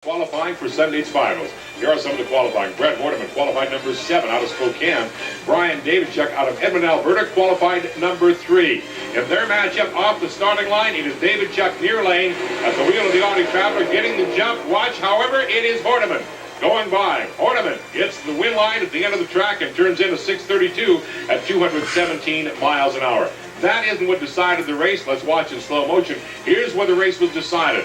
Qualifying for Sunday's finals. Here are some of the qualifying. Brett Hordeman qualified number 7 out of Spokane. Brian Davidchuk out of Edmonton, Alberta qualified number 3. In their matchup off the starting line, it is Davidchuk near lane at the wheel of the Audi Traveler getting the jump. Watch, however, it is Hordeman going by. Hordeman gets the win line at the end of the track and turns in a 6:32 at 217 miles an hour. That isn't what decided the race. Let's watch in slow motion. Here's where the race was decided.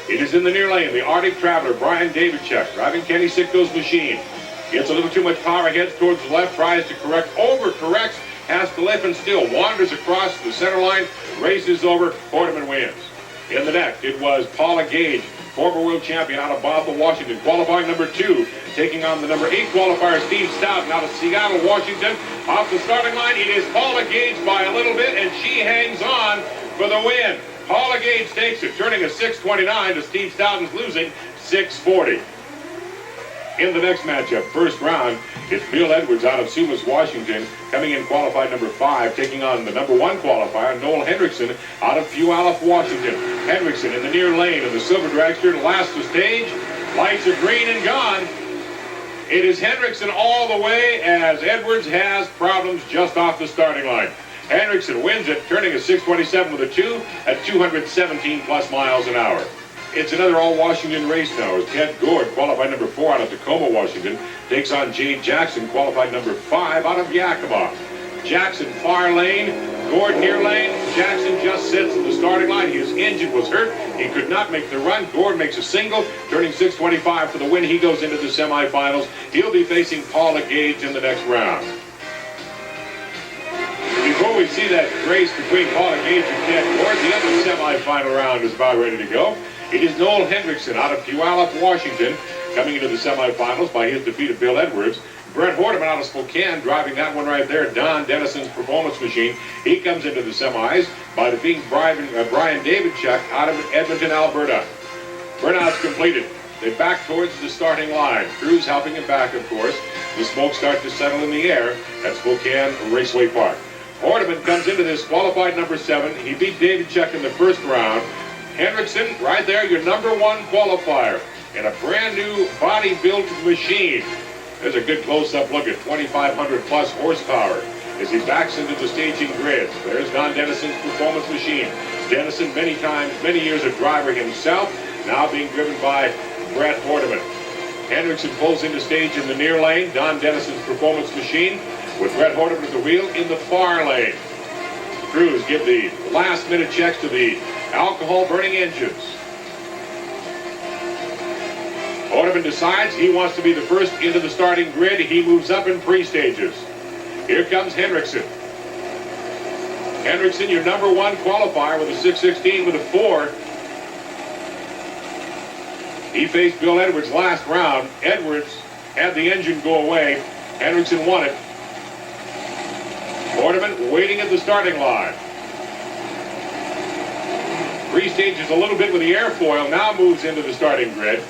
It is in the near lane, the Arctic Traveler, Brian Davidchuk, driving Kenny Sicko's machine. Gets a little too much power, heads towards the left, tries to correct, overcorrects, has to lift and still wanders across the center line, race is over, Hordeman wins. In the next, it was Paula Gage, former world champion out of Bothell, Washington, qualifying number 2, taking on the number 8 qualifier, Steve Stout, out of Seattle, Washington. Off the starting line, it is Paula Gage by a little bit, and she hangs on for the win. Paula Gage takes it, turning a 6:29 to Steve Stoughton's losing 6:40. In the next matchup, first round, it's Bill Edwards out of Sumas, Washington, coming in qualified number 5, taking on the number 1 qualifier, Noel Hendrickson, out of Puyallup, Washington. Hendrickson in the near lane of the Silver Dragster, last to stage, lights are green and gone. It is Hendrickson all the way as Edwards has problems just off the starting line. Hendrickson wins it, turning a 6:27 with a 2 at 217 plus miles an hour. It's another all-Washington race now as Ted Gord, qualified number 4 out of Tacoma, Washington, takes on Jade Jackson, qualified number 5 out of Yakima. Jackson far lane, Gord near lane. Jackson just sits in the starting line. His engine was hurt. He could not make the run. Gord makes a single, turning 6:25 for the win. He goes into the semifinals. He'll be facing Paula Gage in the next round. Before we see that race between Paula Gage and Ted Gord, the other semifinal round is about ready to go. It is Noel Hendrickson out of Puyallup, Washington, coming into the semifinals by his defeat of Bill Edwards. Brett Hordeman out of Spokane, driving that one right there, Don Dennison's performance machine. He comes into the semis by defeating Brian Davidchuk out of Edmonton, Alberta. Burnout's completed. They back towards the starting line. Crews helping him back, of course. The smoke starts to settle in the air at Spokane Raceway Park. Hordeman comes into this qualified number 7. He beat Davidchuk in the first round. Hendrickson, right there, your number 1 qualifier in a brand new body-built machine. There's a good close-up look at 2,500 plus horsepower as he backs into the staging grid. There's Don Dennison's performance machine. Dennison, many times, many years a driver himself, now being driven by Brett Hordeman. Hendrickson pulls into stage in the near lane. Don Dennison's performance machine with Brett Hordeman at the wheel in the far lane. Crews give the last-minute checks to the alcohol-burning engines. Hordeman decides he wants to be the first into the starting grid. He moves up in pre-stages. Here comes Hendrickson. Hendrickson, your number 1 qualifier with a 6:16 with a 4. He faced Bill Edwards last round. Edwards had the engine go away. Hendrickson won it. Hordeman waiting at the starting line. Pre-stages a little bit with the airfoil, now moves into the starting grid.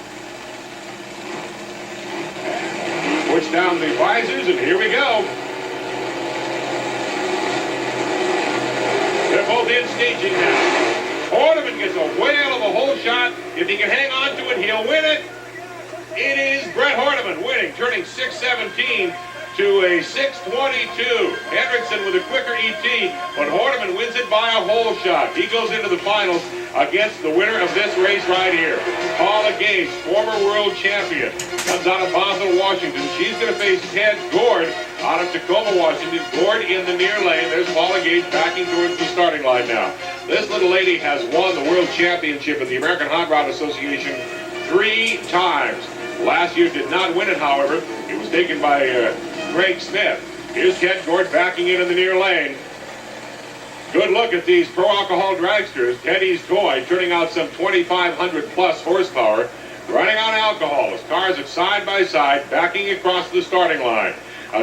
Push down the visors, and here we go. They're both in staging now. Hordeman gets a whale of a hole shot. If he can hang on to it, he'll win it. It is Brett Hordeman winning, turning 6:17 to a 6:22. Hendrickson with a quicker ET, but Hordeman wins it by a hole shot. He goes into the finals against the winner of this race right here. Paula Gage, former world champion, comes out of Bothell, Washington. She's going to face Ted Gord out of Tacoma, Washington. Gord in the near lane. There's Paula Gage backing towards the starting line now. This little lady has won the world championship of the American Hot Rod Association 3 times. Last year did not win it, however. It was taken by Greg Smith. Here's Ted Gord backing in the near lane. Good look at these pro-alcohol dragsters. Teddy's toy turning out some 2,500 plus horsepower, running on alcohol as cars are side by side, backing across the starting line.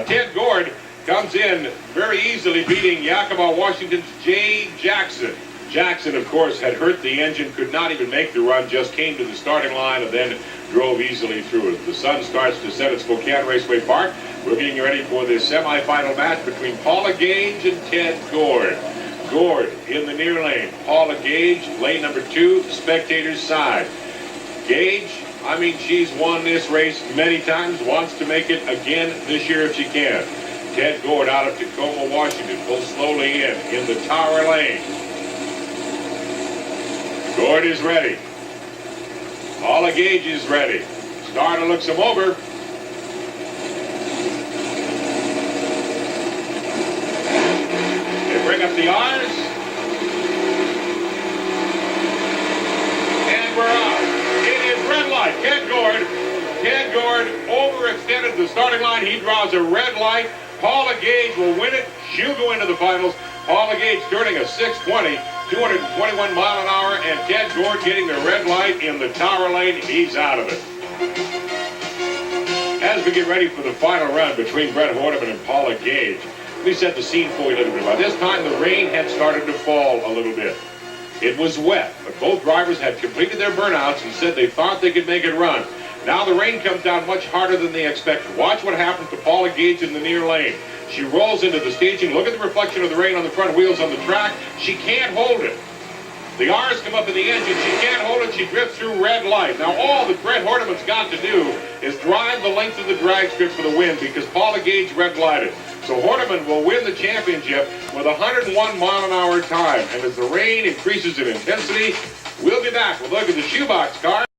Ted Gord comes in very easily, beating Yakima, Washington's Jay Jackson. Jackson, of course, had hurt the engine, could not even make the run, just came to the starting line and then drove easily through it. The sun starts to set at Spokane Raceway Park. We're getting ready for this semifinal match between Paula Gage and Ted Gord. Gord in the near lane. Paula Gage, lane number 2, spectators side. Gage I mean, she's won this race many times, wants to make it again this year if she can. Ted Gord out of Tacoma, Washington, pulls slowly in the Tower Lane. Gord is ready. Paula Gage is ready. Starter looks him over. They bring up the R's. And we're out. It is red light. Ted Gord overextended the starting line. He draws a red light. Paula Gage will win it. She'll go into the finals. Paula Gage turning a 6:20, 221 mile an hour, and Ted Gord getting the red light in the Tower Lane. He's out of it. As we get ready for the final run between Brett Horniman and Paula Gage, let me set the scene for you a little bit. By this time, the rain had started to fall a little bit. It was wet, but both drivers had completed their burnouts and said they thought they could make it run. Now the rain comes down much harder than they expected. Watch what happens to Paula Gage in the near lane. She rolls into the staging. Look at the reflection of the rain on the front wheels on the track. She can't hold it. The R's come up in the engine. She can't hold it. She drifts through red light. Now all that Brett Horniman's got to do is drive the length of the drag strip for the win because Paula Gage red lighted. So Horniman will win the championship with a 101 mile an hour time. And as the rain increases in intensity, we'll be back with a look at the shoebox car.